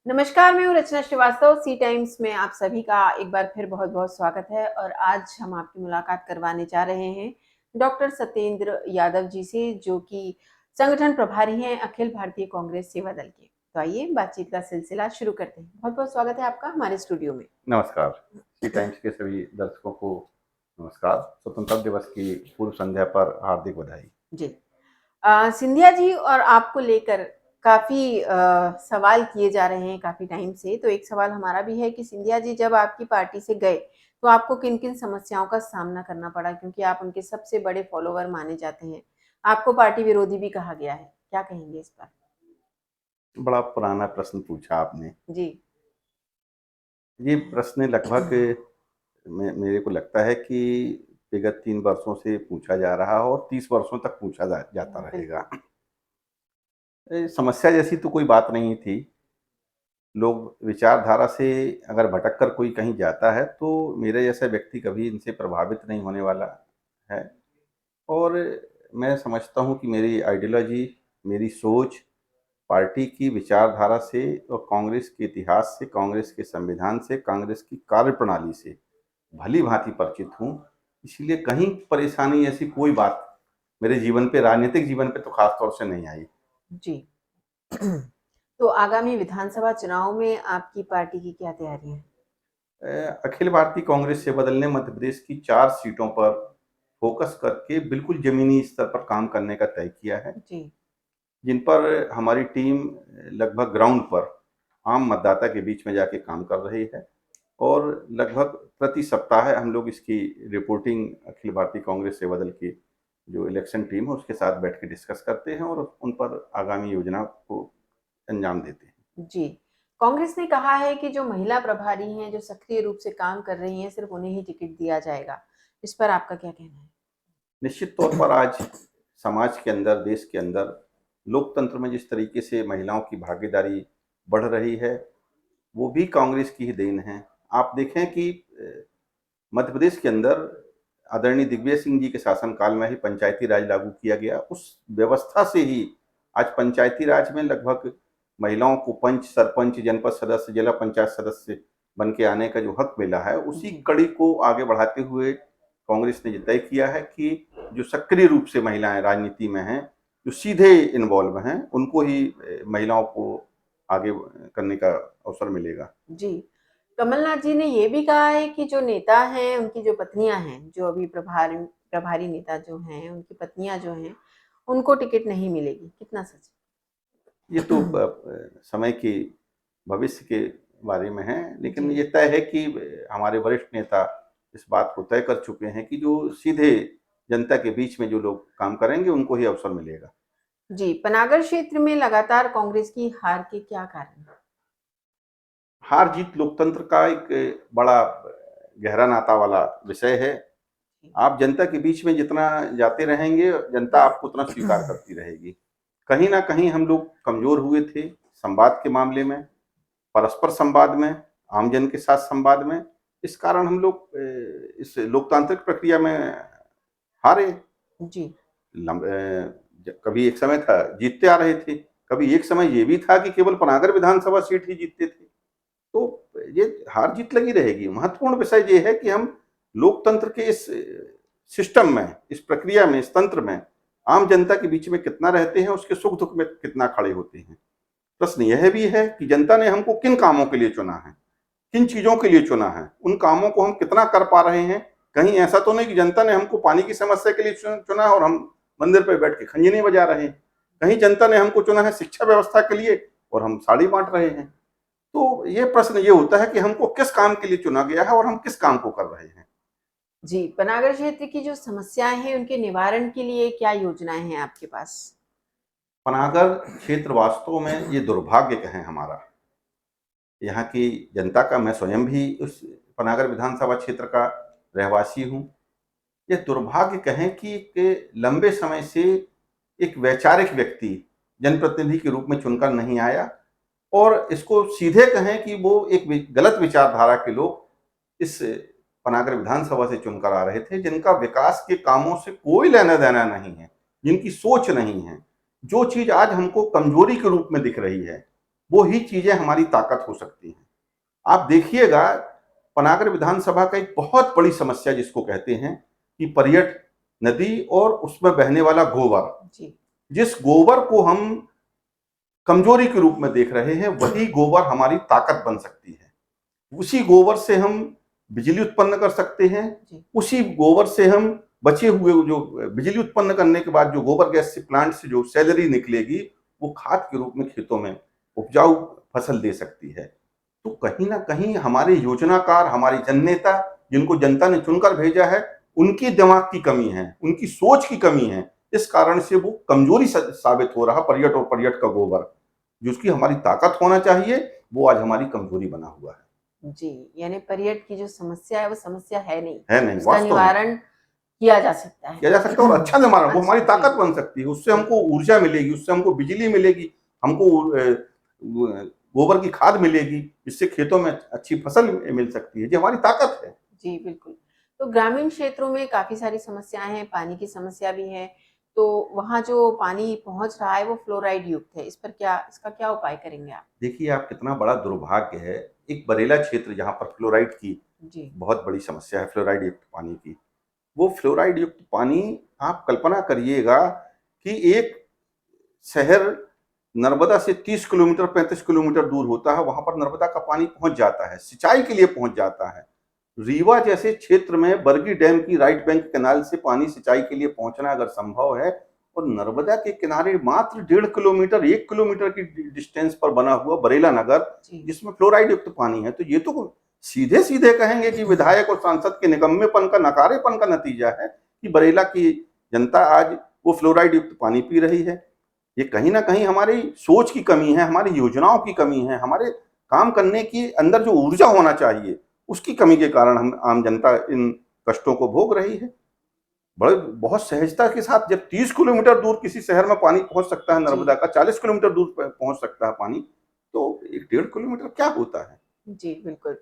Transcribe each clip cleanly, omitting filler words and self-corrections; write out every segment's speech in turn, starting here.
नमस्कार, मैं हूँ रचना श्रीवास्तव। सी टाइम्स में आप सभी का एक बार फिर बहुत-बहुत स्वागत है और आज हम आपकी मुलाकात करवाने जा रहे हैं डॉक्टर सत्येंद्र यादव जी से, जो कि संगठन प्रभारी हैं अखिल भारतीय कांग्रेस सेवा दल के। तो आइए बातचीत का सिलसिला शुरू करते हैं। बहुत-बहुत स्वागत है आपका हमारे स्टूडियो में। नमस्कार। सी टाइम्स के सभी दर्शकों को नमस्कार। स्वतंत्रता दिवस की पूर्व संध्या पर हार्दिक बधाई। जी। सिंधिया जी और आपको लेकर काफ़ी सवाल किए जा रहे हैं काफ़ी टाइम से। तो एक सवाल हमारा भी है कि सिंधिया जी जब आपकी पार्टी से गए, तो आपको किन-किन समस्याओं का सामना करना पड़ा? क्योंकि आप उनके सबसे बड़े फॉलोवर माने जाते हैं। आपको पार्टी विरोधी भी कहा गया है। क्या कहेंगे इस पर? बड़ा पुराना प्रश्न पूछा आपने। जी। ये प्रश्न लगभग मेरे को लगता है कि विगत 3 वर्षों से पूछा जा रहा है और 30 वर्षों तक पूछा जाता बिल्कुल। रहेगा। समस्या जैसी तो कोई बात नहीं थी। लोग विचारधारा से अगर भटक कर कोई कहीं जाता है, तो मेरे जैसा व्यक्ति कभी इनसे प्रभावित नहीं होने वाला है। और मैं समझता हूँ कि मेरी आइडियोलॉजी, मेरी सोच पार्टी की विचारधारा से और कांग्रेस के इतिहास से, कांग्रेस के संविधान से, कांग्रेस की कार्यप्रणाली से भली-भाँति परिचित हूँ। इसलिए कहीं परेशानी ऐसी कोई बात मेरे जीवन पे, राजनीतिक जीवन पे तो ख़ास तौर से नहीं आई। जी। तो आगामी विधानसभा चुनाव में आपकी पार्टी की क्या तैयारियाँ हैं? अखिल भारतीय कांग्रेस सेवा दल ने मध्य प्रदेश की 4 सीटों पर फ़ोकस करके बिल्कुल ज़मीनी स्तर पर काम करने का तय किया है, जी। जिन पर हमारी टीम लगभग ग्राउंड पर आम मतदाता के बीच में जाके काम कर रही है। और लगभग प्रति सप्ताह हम लोग इसकी रिपोर्टिंग अखिल भारतीय कांग्रेस सेवा दल की जो इलेक्शन टीम है उसके साथ बैठ के डिस्कस करते हैं और उन पर आगामी योजना को अंजाम देते हैं। जी। कांग्रेस ने कहा है कि जो महिला प्रभारी हैं, जो सक्रिय रूप से काम कर रही हैं, सिर्फ़ उन्हें ही टिकट दिया जाएगा। इस पर आपका क्या कहना है? निश्चित तौर पर आज समाज के अंदर, देश के अंदर लोकतंत्र में जिस तरीके से महिलाओं की भागीदारी बढ़ रही है, वो भी कांग्रेस की ही देन है। आप देखें कि मध्य प्रदेश के अंदर आदरणीय दिग्विजय सिंह जी के शासनकाल में ही पंचायती राज लागू किया गया। उस व्यवस्था से ही आज पंचायती राज में लगभग महिलाओं को पंच, सरपंच, जनपद सदस्य, जिला पंचायत सदस्य बन के आने का जो हक मिला है, उसी जी। कड़ी को आगे बढ़ाते हुए कांग्रेस ने ये तय किया है कि जो सक्रिय रूप से महिलाएं राजनीति में हैं, जो सीधे इन्वॉल्व हैं, उनको ही महिलाओं को आगे करने का अवसर मिलेगा। जी। कमलनाथ जी ने ये भी कहा है कि जो नेता हैं, उनकी जो पत्नियाँ हैं, जो अभी प्रभारी नेता जो हैं, उनकी पत्नियाँ जो हैं, उनको टिकट नहीं मिलेगी। कितना सच ये है? तो समय की भविष्य के बारे में है, जी। लेकिन ये तय है कि हमारे वरिष्ठ नेता इस बात को तय कर चुके हैं कि जो सीधे जनता के बीच में जो लोग काम करेंगे, उनको ही अवसर मिलेगा। जी, पनागर क्षेत्र में लगातार कांग्रेस की हार के क्या कारण हैं? हार-जीत लोकतंत्र का एक बड़ा गहरा नाता वाला विषय है। जी। आप जनता के बीच में जितना जाते रहेंगे, जनता आपको उतना स्वीकार करती रहेगी। कहीं न कहीं हम लोग कमज़ोर हुए थे संवाद के मामले में, परस्पर संवाद में, आमजन के साथ संवाद में। इस कारण हम लोग इस लोकतांत्रिक प्रक्रिया में हारे। जी। कभी एक समय था जीतते आ रहे थे, कभी एक समय ये भी था कि केवल पनागर विधानसभा सीट ही जीतते थे। तो ये हार-जीत लगी रहेगी। महत्वपूर्ण विषय ये है कि हम लोकतंत्र के इस सिस्टम में, इस प्रक्रिया में, इस तंत्र में आम जनता के बीच में कितना रहते हैं, उसके सुख-दुःख में कितना खड़े होते हैं। प्रश्न यह भी है कि जनता ने हमको किन कामों के लिए चुना है, किन चीज़ों के लिए चुना है, उन कामों को हम कितना कर पा रहे हैं। कहीं ऐसा तो नहीं कि जनता ने हमको पानी की समस्या के लिए चुना है और हम मंदिर पे बैठ के खंजनी बजा रहे हैं। कहीं जनता ने हमको चुना है शिक्षा व्यवस्था के लिए और हम साड़ी बाँट रहे हैं। तो ये प्रश्न ये होता है कि हमको किस काम के लिए चुना गया है और हम किस काम को कर रहे हैं। जी, पनागर क्षेत्र की जो समस्याएँ हैं, उनके निवारण के लिए क्या योजनाएँ हैं आपके पास? पनागर क्षेत्र वास्तव में ये दुर्भाग्य कहें हमारा, यहाँ की जनता का, मैं स्वयं भी उस पनागर विधानसभा क्षेत्र का रहवासी हूँ। ये दुर्भाग्य कहें कि एक लंबे समय से एक वैचारिक व्यक्ति जनप्रतिनिधि के रूप में चुनकर नहीं आया और इसको सीधे कहें कि वो एक गलत विचारधारा के लोग इस पनागर विधानसभा से चुनकर आ रहे थे, जिनका विकास के कामों से कोई लेना देना नहीं है, जिनकी सोच नहीं है। जो चीज आज हमको कमजोरी के रूप में दिख रही है, वो ही चीजें हमारी ताकत हो सकती हैं। आप देखिएगा, पनागर विधानसभा का एक बहुत बड़ी समस्या जिसको कहते हैं कि पर्यट नदी और उसमें बहने वाला गोबर, जी। जिस गोबर को हम कमजोरी के रूप में देख रहे हैं, वही गोबर हमारी ताकत बन सकती है। उसी गोबर से हम बिजली उत्पन्न कर सकते हैं। जी। उसी गोबर से हम बचे हुए जो बिजली उत्पन्न करने के बाद जो गोबर गैस से प्लांट से जो सैलरी निकलेगी, वो खाद के रूप में खेतों में उपजाऊ फसल दे सकती है। तो कहीं ना कहीं हमारे योजनाकार, हमारे जननेता, जिनको जनता ने चुनकर भेजा है, उनके दिमाग की कमी है, उनकी सोच की कमी है। इस कारण से वो कमजोरी साबित हो रहा पर्यट और पर्यट का गोबर, जिसकी हमारी ताकत होना चाहिए, वो आज हमारी कमजोरी बना हुआ है। जी, यानी पर्यट की जो समस्या है वो समस्या है नहीं, है नहीं, उसका वास्तव में निवारण किया जा सकता है। किया जा सकता है, और अच्छा निर्माण, वो हमारी अच्छा, जी। ताकत बन सकती है। उससे हमको ऊर्जा मिलेगी, उससे हमको बिजली मिलेगी, हमको गोबर की खाद मिलेगी, जिससे खेतों में अच्छी फसल मिल सकती है। ये हमारी ताकत है। जी, बिल्कुल। तो ग्रामीण क्षेत्रों में काफ़ी सारी समस्याएँ हैं, पानी की समस्या भी है, तो वहाँ जो पानी पहुँच रहा है वो फ्लोराइड युक्त है। इसका क्या उपाय करेंगे आप? देखिए, आप कितना बड़ा दुर्भाग्य है, एक बरेला क्षेत्र जहाँ पर फ्लोराइड की जी। बहुत बड़ी समस्या है, फ्लोराइड युक्त पानी की। वो फ्लोराइड युक्त पानी, आप कल्पना करिएगा कि एक शहर नर्मदा से 30 किलोमीटर 35 किलोमीटर दूर होता है, वहां पर नर्मदा का पानी पहुंच जाता है, सिंचाई के लिए पहुंच जाता है। रीवा जैसे क्षेत्र में बरगी डैम की राइट बैंक कैनाल से पानी सिंचाई के लिए पहुंचना अगर संभव है, और नर्मदा के किनारे मात्र 1.5 किलोमीटर 1 किलोमीटर की डिस्टेंस पर बना हुआ बरेला नगर, जी। जिसमें फ्लोराइड युक्त पानी है, तो ये तो सीधे सीधे कहेंगे कि विधायक और सांसद के निकम्मेपन का, नकारेपन का नतीजा है कि बरेला की जनता आज वो फ्लोराइड युक्त पानी पी रही है। ये कहीं ना कहीं हमारी सोच की कमी है, हमारी योजनाओं की कमी है, हमारे काम करने की अंदर जो ऊर्जा होना चाहिए, उसकी कमी के कारण हम आम जनता इन कष्टों को भोग रही है। बड़े बहुत सहजता के साथ, जब 30 किलोमीटर दूर किसी शहर में पानी पहुंच सकता है जी। नर्मदा का, 40 किलोमीटर दूर पहुंच सकता है पानी, तो एक 1.5 किलोमीटर क्या होता है। जी, बिल्कुल।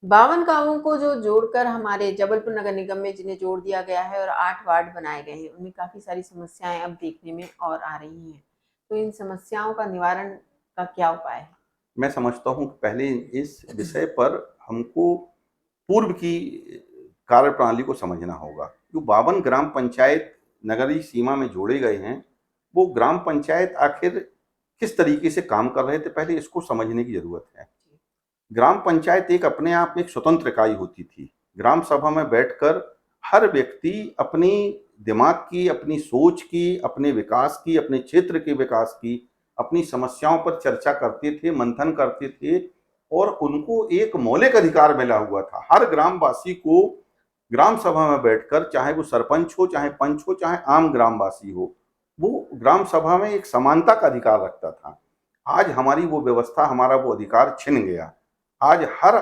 52 गाँवों को जो जोड़कर हमारे जबलपुर नगर निगम में जिन्हें जोड़ दिया गया है और 8 वार्ड बनाए गए हैं, उनमें काफ़ी सारी समस्याएँ अब देखने में और आ रही हैं। तो इन समस्याओं का निवारण का क्या उपाय है? मैं समझता हूँ कि पहले इस विषय पर हमको पूर्व की कार्यप्रणाली को समझना होगा। जो 52 ग्राम पंचायत नगरीय सीमा में जोड़े गए हैं, वो ग्राम पंचायत आखिर किस तरीके से काम कर रहे थे, पहले इसको समझने की ज़रूरत है। ग्राम पंचायत एक अपने आप में एक स्वतंत्र इकाई होती थी। ग्राम सभा में बैठकर हर व्यक्ति अपनी दिमाग की, अपनी सोच की, अपने विकास की, अपने क्षेत्र के विकास की, अपनी समस्याओं पर चर्चा करते थे, मंथन करते थे, और उनको एक मौलिक अधिकार मिला हुआ था। हर ग्रामवासी को ग्राम सभा में बैठकर, चाहे वो सरपंच हो, चाहे पंच हो, चाहे आम ग्रामवासी हो, वो ग्राम सभा में एक समानता का अधिकार रखता था। आज हमारी वो व्यवस्था, हमारा वो अधिकार छिन गया। आज हर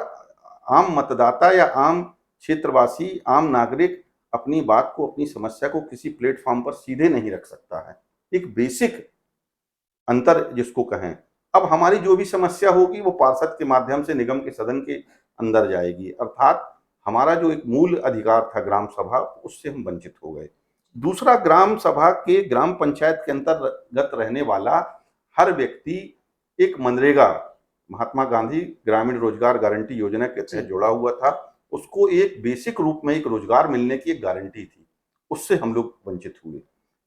आम मतदाता या आम क्षेत्रवासी, आम नागरिक अपनी बात को, अपनी समस्या को किसी प्लेटफॉर्म पर सीधे नहीं रख सकता है। एक बेसिक अंतर जिसको कहें। अब हमारी जो भी समस्या होगी वो पार्षद के माध्यम से निगम के सदन के अंदर जाएगी, अर्थात हमारा जो एक मूल अधिकार था ग्राम सभा, उससे हम वंचित हो गए। दूसरा, ग्राम सभा के, ग्राम पंचायत के अंतर्गत रहने वाला हर व्यक्ति एक मनरेगा, महात्मा गांधी ग्रामीण रोजगार गारंटी योजना के तहत जी। जुड़ा हुआ था। उसको एक बेसिक रूप में एक रोजगार मिलने की एक गारंटी थी, उससे हम लोग वंचित हुए।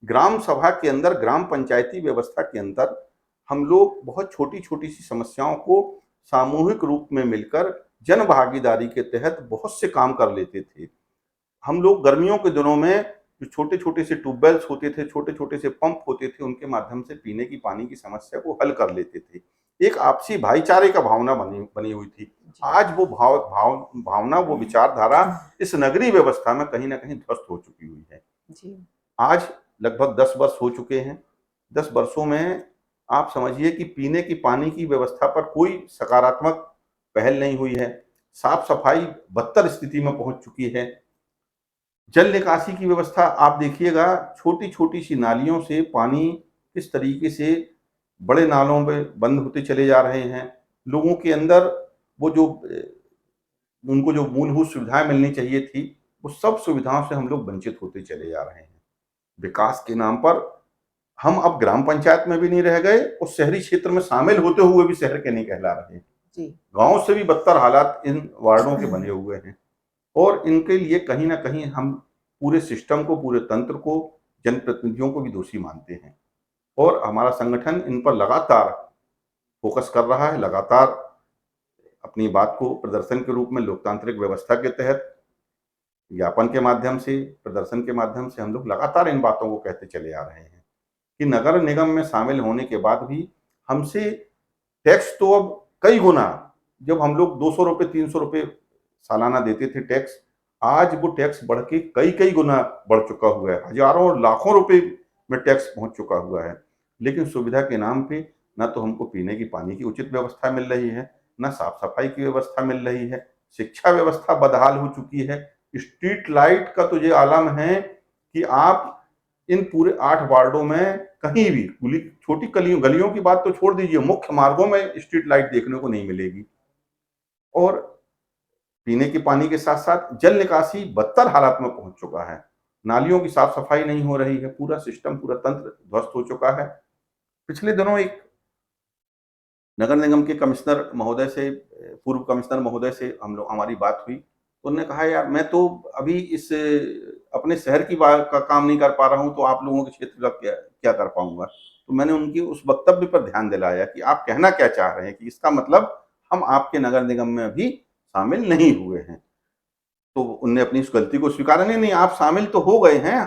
ग्राम सभा के अंदर, ग्राम पंचायती व्यवस्था के अंदर हम लोग बहुत छोटी छोटी सी समस्याओं को सामूहिक रूप में मिलकर जन भागीदारी के तहत बहुत से काम कर लेते थे। हम लोग गर्मियों के दिनों में जो छोटे छोटे से ट्यूबवेल्स होते थे, छोटे छोटे से पंप होते थे, उनके माध्यम से पीने की पानी की समस्या को हल कर लेते थे। एक आपसी भाईचारे का भावना बनी बनी हुई थी। आज वो भावना, वो विचारधारा इस नगरीय व्यवस्था में कहीं ना कहीं ध्वस्त हो चुकी हुई है। जी। आज लगभग 10 वर्ष हो चुके हैं। 10 वर्षों में आप समझिए कि पीने की पानी की व्यवस्था पर कोई सकारात्मक पहल नहीं हुई है। साफ-सफाई बदतर स्थिति में पहुँच चुकी है। जल निकासी की व्यवस्था आप देखिएगा, छोटी-छोटी सी नालियों से पानी किस तरीके से बड़े नालों में बंद होते चले जा रहे हैं। लोगों के अंदर वो जो उनको जो मूलभूत सुविधाएँ मिलनी चाहिए थी, वो सब सुविधाओं से हम लोग वंचित होते चले जा रहे हैं। विकास के नाम पर हम अब ग्राम पंचायत में भी नहीं रह गए और शहरी क्षेत्र में शामिल होते हुए भी शहर के नहीं कहला रहे। जी। गांव से भी बदतर हालात इन वार्डों के बने हुए हैं और इनके लिए कहीं ना कहीं हम पूरे सिस्टम को, पूरे तंत्र को, जनप्रतिनिधियों को भी दोषी मानते हैं और हमारा संगठन इन पर लगातार फोकस कर रहा है। लगातार अपनी बात को प्रदर्शन के रूप में लोकतांत्रिक व्यवस्था के तहत ज्ञापन के माध्यम से, प्रदर्शन के माध्यम से हम लोग लगातार इन बातों को कहते चले आ रहे हैं कि नगर निगम में शामिल होने के बाद भी हमसे टैक्स तो अब कई गुना, जब हम लोग 200 रुपये 300 रुपये सालाना देते थे टैक्स, आज वो टैक्स बढ़ के कई कई गुना बढ़ चुका हुआ है। हजारों और लाखों रुपए में टैक्स पहुंच चुका हुआ है। लेकिन सुविधा के नाम पे ना तो हमको पीने की पानी की उचित व्यवस्था मिल रही है, ना साफ सफाई की व्यवस्था मिल रही है। शिक्षा व्यवस्था बदहाल हो चुकी है। स्ट्रीट लाइट का तो ये आलम है कि आप इन पूरे 8 वार्डों में कहीं भी छोटी गलियों गलियों की बात तो छोड़ दीजिए, मुख्य मार्गों में स्ट्रीट लाइट देखने को नहीं मिलेगी। और पीने के पानी के साथ साथ जल निकासी बदतर हालात में पहुंच चुका है। नालियों की साफ सफाई नहीं हो रही है। पूरा सिस्टम, पूरा तंत्र ध्वस्त हो चुका है। पिछले दिनों एक नगर निगम के कमिश्नर महोदय से, पूर्व कमिश्नर महोदय से हमारी बात हुई। तो उन्होंने कहा, यार मैं तो अभी इस अपने शहर की बात का काम नहीं कर पा रहा हूँ, तो आप लोगों के क्षेत्र का क्या क्या कर पाऊंगा। तो मैंने उनकी उस वक्तव्य पर ध्यान दिलाया कि आप कहना क्या चाह रहे हैं, कि इसका मतलब हम आपके नगर निगम में अभी शामिल नहीं हुए हैं। तो उनने अपनी उस गलती को स्वीकारा। नहीं, आप शामिल तो हो गए हैं।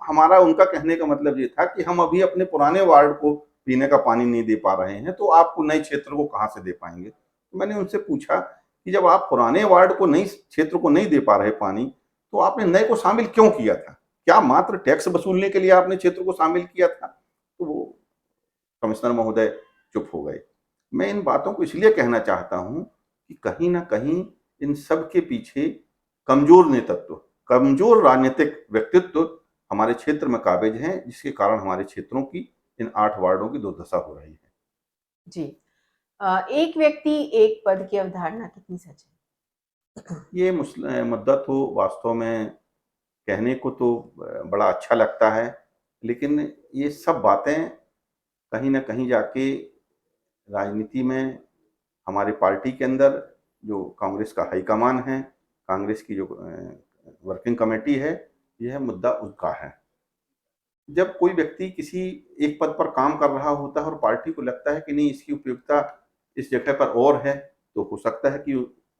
हमारा उनका कहने का मतलब ये था कि हम अभी अपने पुराने वार्ड को पीने का पानी नहीं दे पा रहे हैं, तो आपको नए क्षेत्र को कहाँ से दे पाएंगे। तो मैंने उनसे पूछा कि जब आप पुराने वार्ड को, नई क्षेत्र को नहीं दे पा रहे पानी, तो आपने नए को शामिल क्यों किया था? क्या मात्र टैक्स वसूलने के लिए आपने क्षेत्र को शामिल किया था? तो वो कमिश्नर महोदय चुप हो गए। मैं इन बातों को इसलिए कहना चाहता हूं कि कहीं ना कहीं इन सब के पीछे कमजोर नेतृत्व, कमजोर राजनीतिक व्यक्तित्व हमारे क्षेत्र में काबिज हैं, जिसके कारण हमारे क्षेत्रों की इन 8 वार्डों की दुर्दशा हो रही है। जी। एक व्यक्ति एक पद की अवधारणा कितनी सच है? ये मुद्दा तो वास्तव में कहने को तो बड़ा अच्छा लगता है, लेकिन ये सब बातें कहीं ना कहीं जाके राजनीति में, हमारे पार्टी के अंदर जो कांग्रेस का हाईकमान है, कांग्रेस की जो वर्किंग कमेटी है, यह मुद्दा उसका है। जब कोई व्यक्ति किसी एक पद पर काम कर रहा होता है और पार्टी को लगता है कि नहीं, इसकी उपयोगिता इस जगह पर और है, तो हो सकता है कि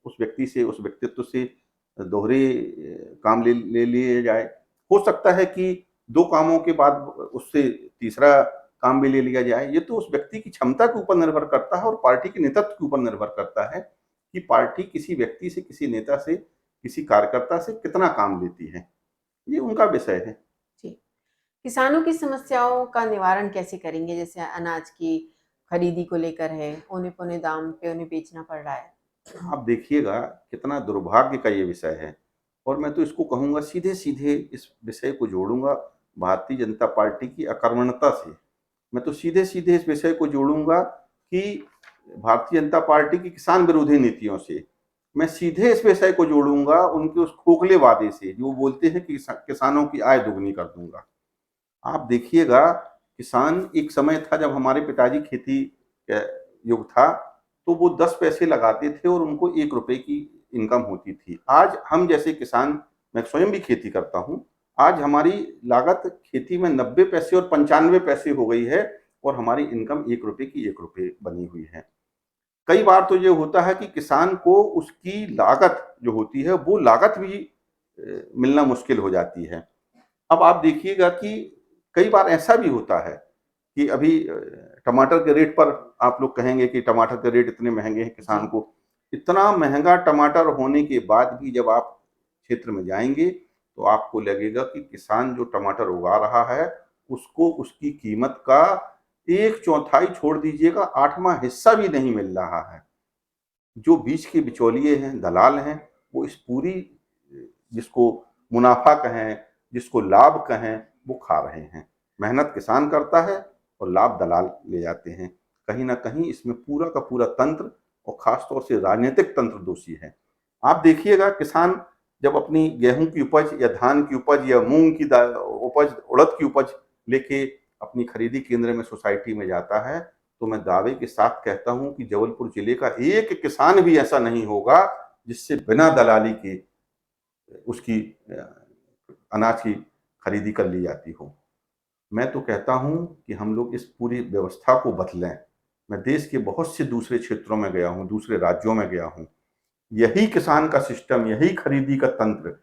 उस व्यक्ति से, उस व्यक्तित्व से दोहरे काम ले लिए जाए। हो सकता है कि 2 कामों के बाद उससे तीसरा काम भी ले लिया जाए। ये तो उस व्यक्ति की क्षमता के ऊपर निर्भर करता है और पार्टी के नेतृत्व के ऊपर निर्भर करता है कि पार्टी किसी व्यक्ति से, किसी नेता से, किसी कार्यकर्ता से कितना काम लेती है। ये उनका विषय है। जी। किसानों की समस्याओं का निवारण कैसे करेंगे? जैसे अनाज की खरीदी को लेकर है, औने-पौने दाम पे उन्हें बेचना पड़ रहा है। आप देखिएगा कितना दुर्भाग्य का ये विषय है और मैं तो इसको कहूँगा, सीधे-सीधे इस विषय को जोड़ूँगा भारतीय जनता पार्टी की अकर्मण्यता से। मैं तो सीधे-सीधे इस विषय को जोड़ूँगा कि भारतीय जनता पार्टी की किसान विरोधी नीतियों से। मैं सीधे इस विषय को जोड़ूँगा उनके उस खोखले वादे से, जो बोलते हैं कि किसानों की आय दुगनी कर दूँगा। आप देखिएगा, किसान, एक समय था जब हमारे पिताजी खेती का युग था, तो वो 10 पैसे लगाते थे और उनको 1 रुपए की इनकम होती थी। आज हम जैसे किसान, मैं स्वयं भी खेती करता हूँ, आज हमारी लागत खेती में 90 पैसे और 95 पैसे हो गई है और हमारी इनकम 1 रुपए की 1 रुपए बनी हुई है। कई बार तो ये होता है कि किसान को उसकी लागत जो होती है, वो लागत भी मिलना मुश्किल हो जाती है। अब आप देखिएगा कि कई बार ऐसा भी होता है कि अभी टमाटर के रेट पर आप लोग कहेंगे कि टमाटर के रेट इतने महंगे हैं, किसान जी। को इतना महंगा टमाटर होने के बाद भी जब आप क्षेत्र में जाएंगे तो आपको लगेगा कि किसान जो टमाटर उगा रहा है, उसको उसकी कीमत का 1/4 छोड़ दीजिएगा, 8वां हिस्सा भी नहीं मिल रहा है। जो बीच के बिचौलिए हैं, दलाल हैं, वो इस पूरी, जिसको मुनाफा कहें, जिसको लाभ कहें, वो खा रहे हैं। मेहनत किसान करता है और लाभ दलाल ले जाते हैं। कहीं ना कहीं इसमें पूरा का पूरा तंत्र और खासतौर से राजनीतिक तंत्र दोषी है। आप देखिएगा, किसान जब अपनी गेहूं की उपज या धान की उपज या मूंग की उपज, उड़द की उपज लेके अपनी खरीदी केंद्र में, सोसाइटी में जाता है, तो मैं दावे के साथ कहता हूं कि जबलपुर जिले का एक किसान भी ऐसा नहीं होगा जिससे बिना दलाली के उसकी अनाज की खरीदी कर ली जाती हो। मैं तो कहता हूं कि हम लोग इस पूरी व्यवस्था को बदलें। मैं देश के बहुत से दूसरे क्षेत्रों में गया हूं, दूसरे राज्यों में गया हूं। यही किसान का सिस्टम, यही खरीदी का तंत्र,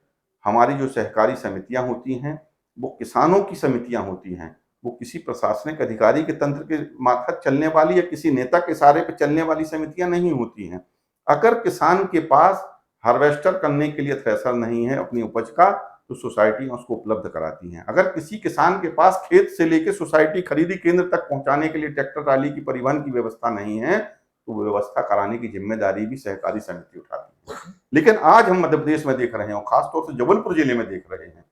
हमारी जो सहकारी समितियां होती हैं, वो किसानों की समितियां होती हैं। वो किसी प्रशासनिक अधिकारी के तंत्र के मार्फत चलने वाली या किसी नेता के इशारे पे चलने वाली समितियां नहीं होती हैं। अगर किसान के पास हार्वेस्टर करने के लिए थ्रेशर नहीं है अपनी उपज का, तो सोसाइटियां उसको उपलब्ध कराती हैं। अगर किसी किसान के पास खेत से लेकर सोसाइटी खरीदी केंद्र तक पहुंचाने के लिए ट्रैक्टर ट्राली की परिवहन की व्यवस्था नहीं है, तो व्यवस्था कराने की जिम्मेदारी भी सहकारी समिति उठाती है। लेकिन आज हम मध्य प्रदेश में देख रहे हैं और खासतौर से जबलपुर जिले में देख रहे हैं,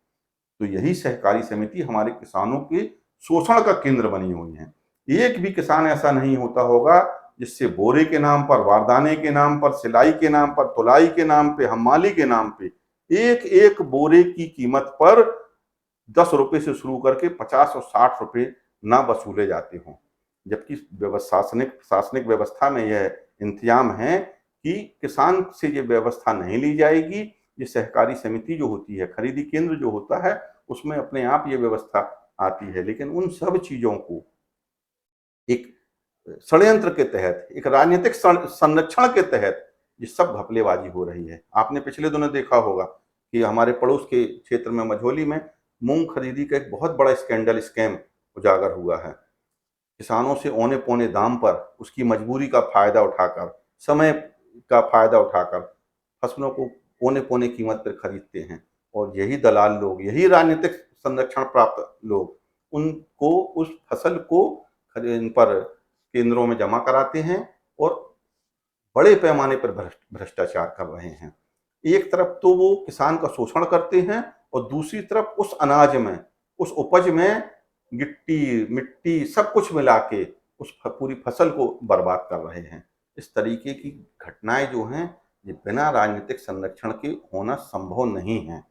तो यही सहकारी समिति हमारे किसानों के शोषण का केंद्र बनी हुई है। एक भी किसान ऐसा नहीं होता होगा जिससे बोरे के नाम पर, वारदाने के नाम पर, सिलाई के नाम पर, तुलाई के नाम पे, हमाली के नाम पे एक एक बोरे की कीमत पर 10 रुपए से शुरू करके 50 और 60 रुपए ना वसूले जाते हों। जबकि प्रशासनिक व्यवस्था में यह इंतजाम है कि किसान से ये व्यवस्था नहीं ली जाएगी। ये सहकारी समिति जो होती है, खरीदी केंद्र जो होता है, उसमें अपने आप ये व्यवस्था आती है। लेकिन उन सब चीजों को एक षड्यंत्र के तहत, एक राजनीतिक संरक्षण के तहत ये सब घपलेबाजी हो रही है। आपने पिछले दिनों देखा होगा कि हमारे पड़ोस के क्षेत्र में, मझौली में, मूंग खरीदी का एक बहुत बड़ा स्कैंडल, स्कैम उजागर हुआ है। किसानों से औने पौने दाम पर, उसकी मजबूरी का फायदा उठाकर, समय का फायदा उठाकर फसलों को औने पौने कीमत पर खरीदते हैं। और यही दलाल लोग, यही राजनीतिक संरक्षण प्राप्त लोग उनको, उस फसल को इन पर केंद्रों में जमा कराते हैं और बड़े पैमाने पर भ्रष्टाचार कर रहे हैं। एक तरफ तो वो किसान का शोषण करते हैं और दूसरी तरफ उस अनाज में, उस उपज में गिट्टी, मिट्टी सब कुछ मिला के उस पूरी फसल को बर्बाद कर रहे हैं। इस तरीके की घटनाएं जो हैं, ये बिना राजनीतिक संरक्षण के होना संभव नहीं है।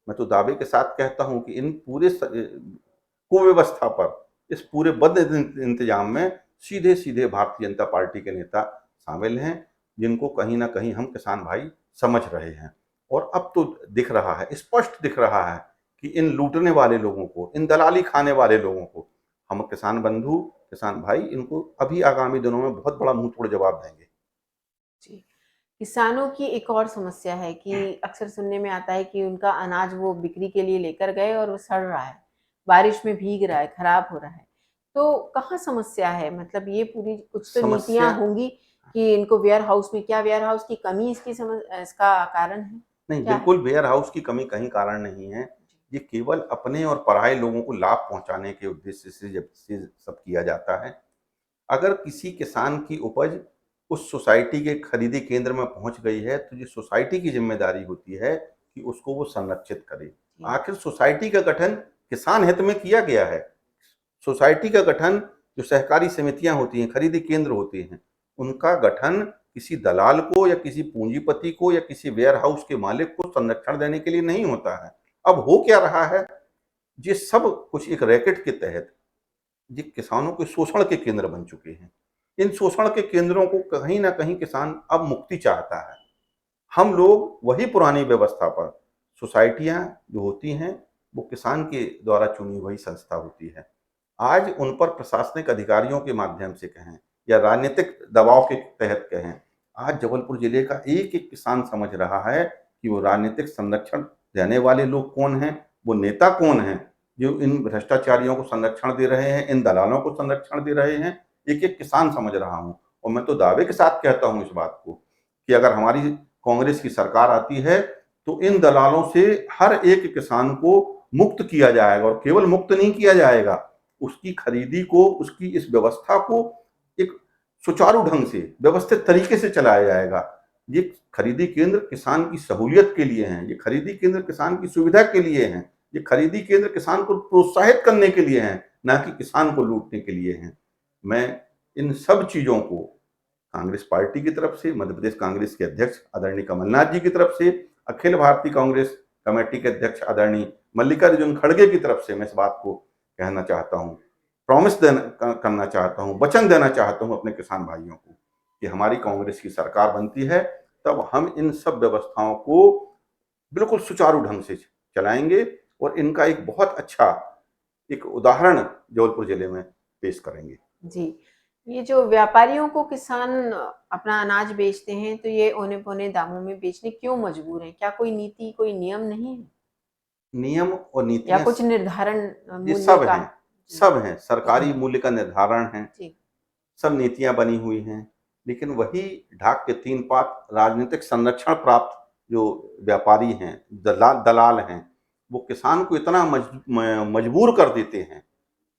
मैं तो दावे के साथ कहता हूं कि इन पूरे कुव्यवस्था पर, इस पूरे बद इंतजाम में सीधे सीधे भारतीय जनता पार्टी के नेता शामिल हैं, जिनको कहीं ना कहीं हम किसान भाई समझ रहे हैं। और अब तो दिख रहा है, स्पष्ट दिख रहा है कि इन लूटने वाले लोगों को, इन दलाली खाने वाले लोगों को हम किसान बंधु, किसान भाई, इनको अभी आगामी दिनों में बहुत बड़ा मुंह तोड़ जवाब देंगे। जी। किसानों की एक और समस्या है कि अक्सर सुनने में आता है कि उनका अनाज वो बिक्री के लिए लेकर गए और वो सड़ रहा है, बारिश में भीग रहा है, खराब हो रहा है। तो कहाँ समस्या है? मतलब ये पूरी कुछ तो समस्या नीतियाँ होंगी कि इनको वेयर हाउस में, क्या वेयर हाउस की कमी इसका कारण है? नहीं, क्या है? बिल्कुल वेयर हाउस की कमी कहीं कारण नहीं है। ये केवल अपने और पराये लोगों को लाभ पहुंचाने के उद्देश्य से जब से सब किया जाता है। अगर किसी किसान की उपज उस सोसाइटी के खरीदी केंद्र में पहुंच गई है, तो ये सोसाइटी की जिम्मेदारी होती है कि उसको वो संरक्षित करे। जी। आखिर सोसाइटी का गठन किसान हित में किया गया है। सोसाइटी का गठन, जो सहकारी समितियां होती हैं, खरीदी केंद्र होते हैं, उनका गठन किसी दलाल को या किसी पूंजीपति को या किसी वेयर हाउस के मालिक को संरक्षण देने के लिए नहीं होता है। अब हो क्या रहा है, ये सब कुछ एक रैकेट के तहत ये किसानों के शोषण के केंद्र बन चुके हैं। इन शोषण के केंद्रों को कहीं ना कहीं किसान अब मुक्ति चाहता है। हम लोग वही पुरानी व्यवस्था पर, सोसाइटियां जो होती हैं वो किसान के द्वारा चुनी हुई संस्था होती है। आज उन पर प्रशासनिक अधिकारियों के माध्यम से कहें या राजनीतिक दबाव के तहत कहें, आज जबलपुर जिले का एक एक किसान समझ रहा है कि वो राजनीतिक संरक्षण देने वाले लोग कौन हैं, वो नेता कौन हैं जो इन भ्रष्टाचारियों को संरक्षण दे रहे हैं, इन दलालों को संरक्षण दे रहे हैं। एक एक किसान समझ रहा हूं। और मैं तो दावे के साथ कहता हूं इस बात को कि अगर हमारी कांग्रेस की सरकार आती है, तो इन दलालों से हर एक किसान को मुक्त किया जाएगा। और केवल मुक्त नहीं किया जाएगा, उसकी खरीदी को, उसकी इस व्यवस्था को एक सुचारू ढंग से, व्यवस्थित तरीके से चलाया जाएगा। ये खरीदी केंद्र किसान की सहूलियत के लिए हैं, ये खरीदी केंद्र किसान की सुविधा के लिए हैं, ये खरीदी केंद्र किसान को प्रोत्साहित करने के लिए हैं, ना कि किसान को लूटने के लिए हैं। मैं इन सब चीजों को कांग्रेस पार्टी की तरफ से, मध्य प्रदेश कांग्रेस के अध्यक्ष आदरणीय कमलनाथ जी की तरफ से, अखिल भारतीय कांग्रेस कमेटी के अध्यक्ष आदरणीय मल्लिकार्जुन खड़गे की तरफ से मैं इस बात को कहना चाहता हूं। प्रॉमिस करना चाहता हूँ, वचन देना चाहता हूँ अपने किसान भाइयों को कि हमारी कांग्रेस की सरकार बनती है तब हम इन सब व्यवस्थाओं को बिल्कुल सुचारू ढंग से चलाएंगे और इनका एक बहुत अच्छा एक उदाहरण जबलपुर जिले में पेश करेंगे। जी, ये जो व्यापारियों को किसान अपना अनाज बेचते हैं, तो ये औने-पौने दामों में बेचने क्यों मजबूर हैं? क्या कोई नीति, कोई नियम नहीं है? नियम और या नीतियां कुछ निर्धारण ये मूल्य सब का? हैं, जी, सब हैं, सरकारी मूल्य का निर्धारण है, जी, सब नीतियां बनी हुई हैं, लेकिन वही ढाक के तीन पात राजनीतिक संरक्षण प्राप्त जो व्यापारी हैं, दलाल हैं, वो किसान को इतना मजबूर कर देते हैं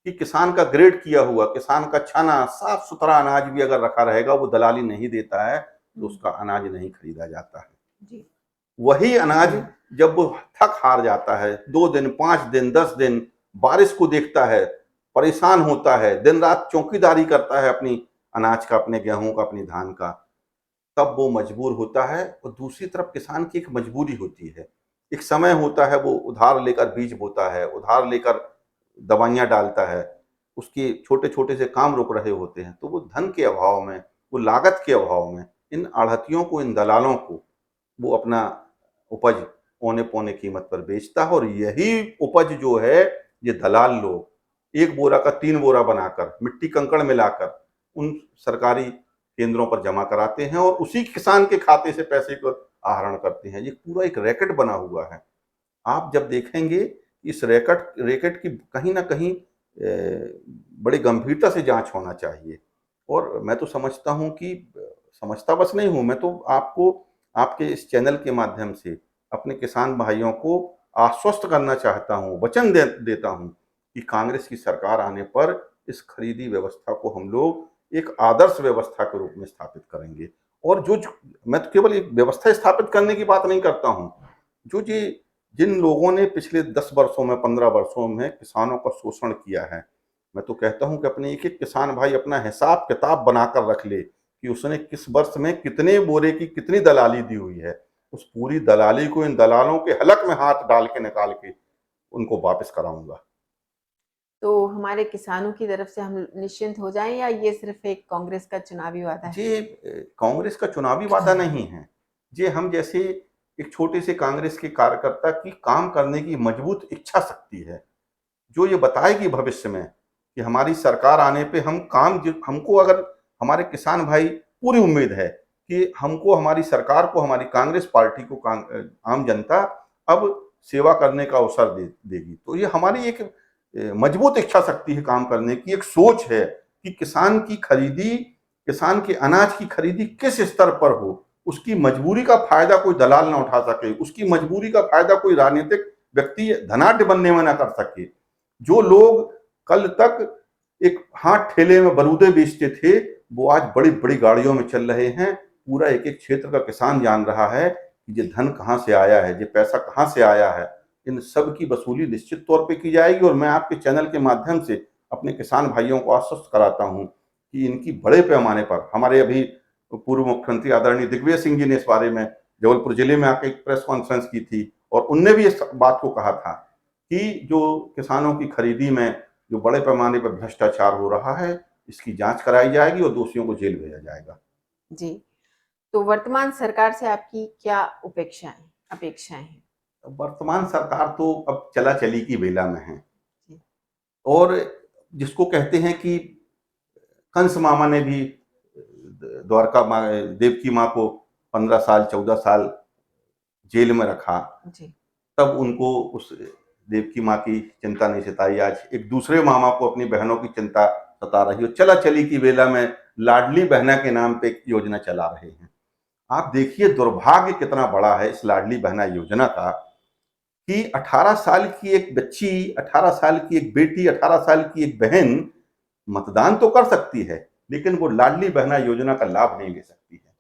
कि किसान का ग्रेड किया हुआ, किसान का छाना साफ सुथरा अनाज भी अगर रखा रहेगा वो दलाली नहीं देता है तो हुँ, उसका अनाज नहीं खरीदा जाता है। जी, वही अनाज जब वो थक हार जाता है, 2 दिन 5 दिन 10 दिन बारिश को देखता है, परेशान होता है, दिन रात चौकीदारी करता है अपनी अनाज का, अपने गेहूं का, अपनी धान का, तब वो मजबूर होता है। और दूसरी तरफ किसान की एक मजबूरी होती है, एक समय होता है वो उधार लेकर बीज बोता है, उधार लेकर दवाइयाँ डालता है, उसके छोटे छोटे से काम रुक रहे होते हैं, तो वो धन के अभाव में, वो लागत के अभाव में इन आढ़तियों को, इन दलालों को वो अपना उपज औने पौने कीमत पर बेचता है। और यही उपज जो है ये दलाल लोग 1 बोरा का 3 बोरा बनाकर मिट्टी कंकड़ मिलाकर उन सरकारी केंद्रों पर जमा कराते हैं और उसी किसान के खाते से पैसे को आहरण करते हैं। ये पूरा एक रैकेट बना हुआ है। आप जब देखेंगे इस रैकेट रैकेट की कहीं ना कहीं बड़ी गंभीरता से जांच होना चाहिए। और मैं तो समझता हूं कि समझता बस नहीं हूं, मैं तो आपको आपके इस चैनल के माध्यम से अपने किसान भाइयों को आश्वस्त करना चाहता हूं, वचन देता हूं कि कांग्रेस की सरकार आने पर इस खरीदी व्यवस्था को हम लोग एक आदर्श व्यवस्था के रूप में स्थापित करेंगे। और मैं तो केवल एक व्यवस्था स्थापित करने की बात नहीं करता हूं, जो जी जिन लोगों ने पिछले 10 वर्षों में 15 वर्षों में किसानों का शोषण किया है, मैं तो कहता हूं कि अपने एक एक किसान भाई अपना हिसाब किताब बनाकर रख ले कि उसने किस वर्ष में कितने बोरे की कितनी दलाली दी हुई है। उस पूरी दलाली को इन दलालों के हलक में हाथ डाल के निकाल के उनको वापस कराऊंगा। तो हमारे किसानों की तरफ से हम निश्चिंत हो जाएँ या ये सिर्फ़ एक कांग्रेस का चुनावी वादा है? ये कांग्रेस का चुनावी वादा नहीं है। ये हम जैसे एक छोटे से कांग्रेस के कार्यकर्ता की काम करने की मजबूत इच्छा शक्ति है, जो ये बताएगी भविष्य में कि हमारी सरकार आने पे हम काम हमको अगर हमारे किसान भाई पूरी उम्मीद है कि हमको हमारी सरकार को हमारी कांग्रेस पार्टी को आम जनता अब सेवा करने का अवसर देगी। तो ये हमारी एक मजबूत इच्छा शक्ति है काम करने की, एक सोच है कि किसान की खरीदी, किसान के अनाज की खरीदी किस स्तर पर हो, उसकी मजबूरी का फायदा कोई दलाल ना उठा सके, उसकी मजबूरी का फायदा कोई राजनीतिक व्यक्ति धनाढ्य बनने में ना कर सके। जो लोग कल तक एक हाथ ठेले में बरूदे बेचते थे वो आज बड़ी बड़ी गाड़ियों में चल रहे हैं। पूरा एक एक क्षेत्र का किसान जान रहा है कि ये धन कहाँ से आया है, ये पैसा कहाँ से आया है। इन सब की वसूली निश्चित तौर पे की जाएगी और मैं आपके चैनल के माध्यम से अपने किसान भाइयों को आश्वस्त कराता हूँ कि इनकी बड़े पैमाने पर हमारे अभी पूर्व मुख्यमंत्री आदरणीय दिग्विजय सिंह जी ने इस बारे में जबलपुर जिले में आकर एक प्रेस कॉन्फ्रेंस की थी और उनने भी इस बात को कहा था कि जो किसानों की खरीदी में जो बड़े पैमाने पर भ्रष्टाचार हो रहा है इसकी जांच कराई जाएगी और दोषियों को जेल भेजा जाएगा। जी, तो वर्तमान सरकार से आपकी क्या अपेक्षाएँ हैं? वर्तमान सरकार तो अब चला चली की बेला में है जी, और जिसको कहते हैं कि कंस मामा ने भी द्वारका माँ देवकी माँ को 15 साल 14 साल जेल में रखा, जी, तब उनको उस देवकी माँ की चिंता नहीं सताई। आज एक दूसरे मामा को अपनी बहनों की चिंता सता रही हो। चला चली की बेला में लाडली बहना के नाम पे एक योजना चला रहे हैं। आप देखिए दुर्भाग्य कितना बड़ा है इस लाडली बहना योजना का कि 18 साल की एक बच्ची, 18 साल की एक बेटी, 18 साल की एक बहन मतदान तो कर सकती है लेकिन वो लाडली बहना योजना का लाभ नहीं ले सकती है।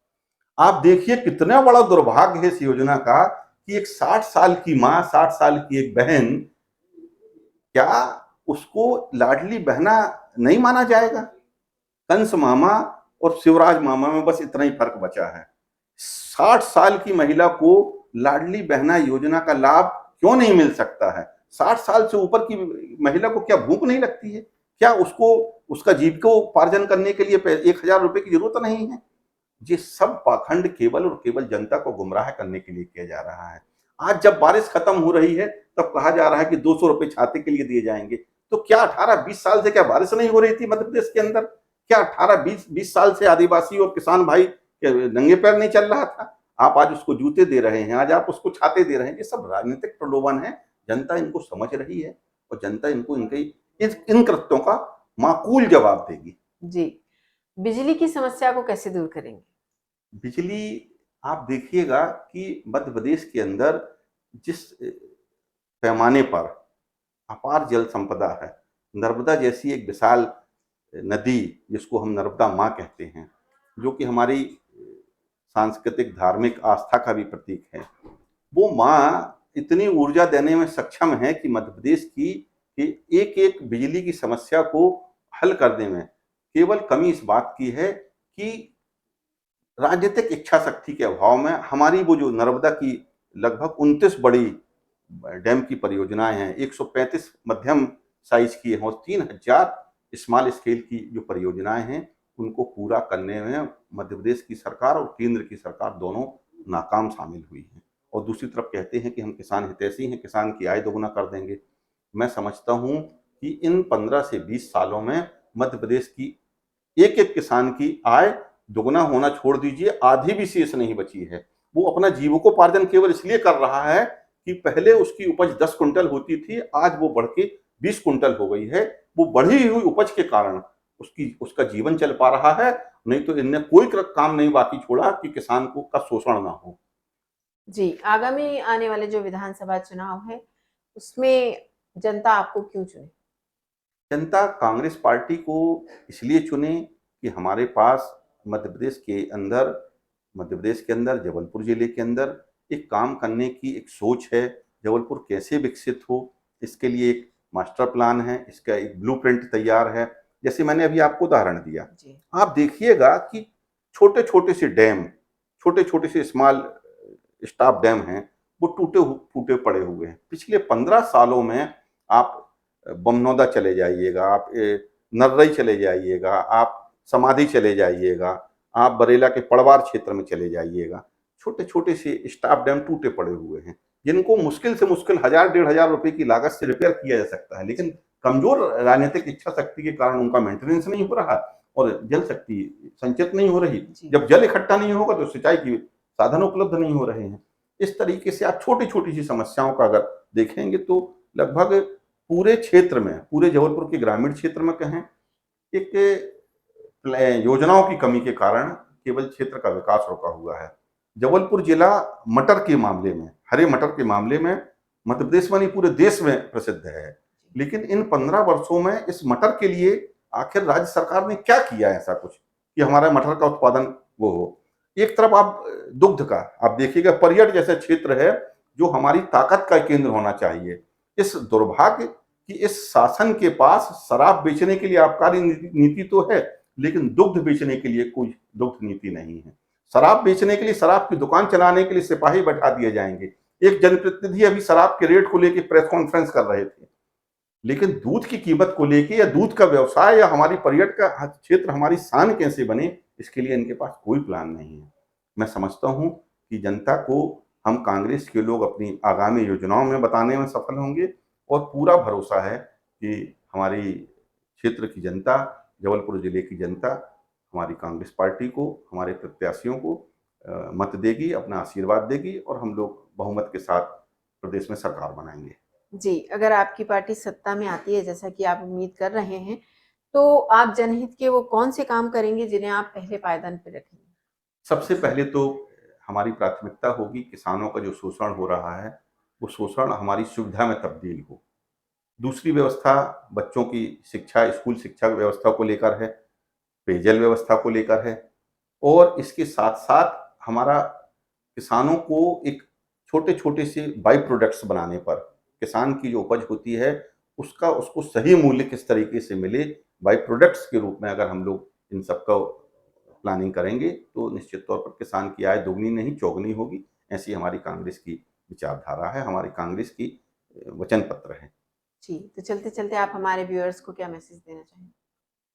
आप देखिए कितना बड़ा दुर्भाग्य है इस योजना का कि एक 60 साल की माँ, 60 साल की एक बहन, क्या उसको लाडली बहना नहीं माना जाएगा? कंस मामा और शिवराज मामा में बस इतना ही फर्क बचा है। 60 साल की महिला को लाडली बहना योजना का लाभ क्यों नहीं मिल सकता है? 60 साल से ऊपर की महिला को क्या भूख नहीं लगती है? क्या उसको उसका जीविकोपार्जन करने के लिए 1,000 रुपए की जरूरत नहीं है? ये सब पाखंड केवल और केवल जनता को गुमराह करने के लिए किया जा रहा है। आज जब बारिश खत्म हो रही है तब कहा जा रहा है कि 200 रुपए छाते के लिए दिए जाएंगे। तो क्या 18-20 साल से क्या बारिश नहीं हो रही थी मध्य प्रदेश के अंदर? क्या 18-20 साल से आदिवासी और किसान भाई नंगे पैर नहीं चल रहा था? आप आज उसको जूते दे रहे हैं, आज आप उसको छाते दे रहे हैं। ये सब राजनीतिक प्रलोभन है। जनता इनको समझ रही है और जनता इनको इनके इन कृत्यों का माकूल जवाब देगी। जी। बिजली की समस्या को कैसे दूर करेंगे? बिजली, आप देखिएगा कि मध्य प्रदेश के अंदर जिस पैमाने पर अपार जल संपदा है, नर्मदा जैसी एक विशाल नदी जिसको हम नर्मदा माँ कहते हैं, जो कि हमारी सांस्कृतिक धार्मिक आस्था का भी प्रतीक है, वो माँ इतनी ऊर्जा देने में सक्षम है कि मध्य प्रदेश की एक एक बिजली की समस्या को हल करने में केवल कमी इस बात की है कि राजनीतिक इच्छा शक्ति के अभाव में हमारी वो जो नर्मदा की लगभग 29 बड़ी डैम की परियोजनाएं हैं, 135 मध्यम साइज की हैं और 3,000 स्मॉल स्केल की जो परियोजनाएं हैं, उनको पूरा करने में मध्य प्रदेश की सरकार और केंद्र की सरकार दोनों नाकाम शामिल हुई हैं। और दूसरी तरफ कहते हैं कि हम किसान हितैषी हैं, किसान की आय दोगुना कर देंगे। मैं समझता हूं कि इन 15 से 20 सालों में मध्य प्रदेश की एक एक किसान की आय दुगना होना छोड़ दीजिए, आधी भी शेष नहीं बची है। वो अपना जीविकोपार्जन केवल इसलिए कर रहा है कि पहले उसकी उपज 10 कुंटल होती थी, आज वो बढ़ के 20 कुंटल हो गई है। वो बढ़ी हुई उपज के कारण उसका जीवन चल पा रहा है, नहीं तो इनने कोई काम नहीं बाकी छोड़ा कि किसान को का शोषण ना हो। जी, आगामी आने वाले जो विधानसभा चुनाव है, उसमें जनता आपको क्यों चुने? जनता कांग्रेस पार्टी को इसलिए चुने कि हमारे पास मध्य प्रदेश के अंदर जबलपुर जिले के अंदर एक काम करने की एक सोच है। जबलपुर कैसे विकसित हो, इसके लिए एक मास्टर प्लान है, इसका एक ब्लूप्रिंट तैयार है। जैसे मैंने अभी आपको उदाहरण दिया, जी। आप देखिएगा कि छोटे छोटे से डैम, छोटे छोटे से स्मॉल स्टॉप डैम हैं, वो फूटे पड़े हुए हैं। पिछले 15 सालों में आप बमनौदा चले जाइएगा, आप नर्रई चले जाइएगा, आप समाधि चले जाइएगा, आप बरेला के पड़वार क्षेत्र में चले जाइएगा, छोटे छोटे से स्टॉप डैम टूटे पड़े हुए हैं, जिनको मुश्किल से मुश्किल 1,000-1,500 रुपए की लागत से रिपेयर किया जा सकता है। लेकिन कमजोर राजनीतिक इच्छा शक्ति के कारण उनका मेंटेनेंस नहीं हो रहा और जल शक्ति संचित नहीं हो रही। जब जल इकट्ठा नहीं होगा तो सिंचाई की साधन उपलब्ध नहीं हो रहे हैं। इस तरीके से आप छोटी छोटी सी समस्याओं का अगर देखेंगे तो लगभग पूरे क्षेत्र में, पूरे जबलपुर के ग्रामीण क्षेत्र में कहें, एक योजनाओं की कमी के कारण केवल क्षेत्र का विकास रुका हुआ है। जबलपुर जिला मटर के मामले में, हरे मटर के मामले में मध्य प्रदेश में नहीं पूरे देश में प्रसिद्ध है। लेकिन इन 15 वर्षों में इस मटर के लिए आखिर राज्य सरकार ने क्या किया ऐसा कुछ कि हमारा मटर का उत्पादन वो हो। एक तरफ आप दुग्ध का आप देखिएगा, पर्यटन जैसा क्षेत्र है जो हमारी ताकत का केंद्र होना चाहिए। इस दुर्भाग्य कि इस शासन के पास शराब बेचने के लिए आबकारी नीति तो है, लेकिन दुग्ध बेचने के लिए कोई दुग्ध नीति नहीं है। शराब बेचने के लिए, शराब की दुकान चलाने के लिए सिपाही बैठा दिए जाएंगे। एक जनप्रतिनिधि अभी शराब के रेट को लेकर प्रेस कॉन्फ्रेंस कर रहे थे, लेकिन दूध की कीमत को लेके या दूध का व्यवसाय या हमारी पर्यटन का क्षेत्र हमारी शान कैसे बने, इसके लिए इनके पास कोई प्लान नहीं है। मैं समझता हूं कि जनता को हम कांग्रेस के लोग अपनी आगामी योजनाओं में बताने में सफल होंगे और पूरा भरोसा है कि हमारी क्षेत्र की जनता, जबलपुर जिले की जनता हमारी कांग्रेस पार्टी को, हमारे प्रत्याशियों को मत देगी, अपना आशीर्वाद देगी और हम लोग बहुमत के साथ प्रदेश में सरकार बनाएंगे। जी, अगर आपकी पार्टी सत्ता में आती है, जैसा कि आप उम्मीद कर रहे हैं, तो आप जनहित के वो कौन से काम करेंगे जिन्हें आप पहले पायदान पे रखेंगे? सबसे पहले तो हमारी प्राथमिकता होगी किसानों का जो शोषण हो रहा है, वो शोषण हमारी सुविधा में तब्दील हो। दूसरी व्यवस्था बच्चों की शिक्षा, स्कूल शिक्षा व्यवस्था को लेकर है, पेयजल व्यवस्था को लेकर है और इसके साथ-साथ हमारा किसानों को एक छोटे-छोटे से बाय प्रोडक्ट्स बनाने पर, किसान की जो उपज होती है, उसको सही मूल्य किस तरीके से मिले, बाय प्रोडक्ट्स के रूप में अगर हम लोग इन सब का प्लानिंग करेंगे, तो निश्चित तौर पर किसान की आय दोगुनी नहीं चौगुनी होगी। ऐसी हमारी कांग्रेस की विचारधारा है, हमारी कांग्रेस की वचन पत्र है। जी, तो चलते-चलते आप हमारे व्यूअर्स को क्या मैसेज देना चाहेंगे?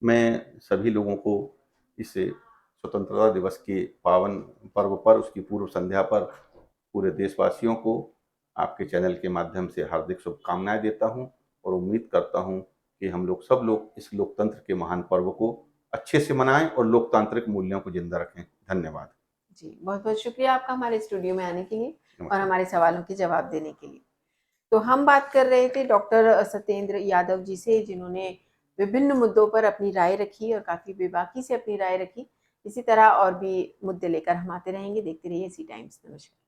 मैं सभी लोगों को इस स्वतंत्रता दिवस के पावन पर्व पर, उसकी पूर्व संध्या पर पूरे देशवासियों को आपके चैनल के माध्यम से हार्दिक शुभकामनाएँ देता हूँ और उम्मीद करता हूँ कि हम लोग सब लोग इस लोकतंत्र के महान पर्व को अच्छे से मनाएँ और लोकतांत्रिक मूल्यों को ज़िंदा रखें। धन्यवाद। जी, बहुत-बहुत शुक्रिया आपका हमारे स्टूडियो में आने के लिए और नमस्कार। हमारे सवालों के जवाब देने के लिए। तो हम बात कर रहे थे डॉक्टर सत्येंद्र यादव जी से, जिन्होंने विभिन्न मुद्दों पर अपनी राय रखी और काफ़ी बेबाकी से अपनी राय रखी। इसी तरह और भी मुद्दे लेकर हम आते रहेंगे। देखते रहिए सी टाइम्स। नमस्कार।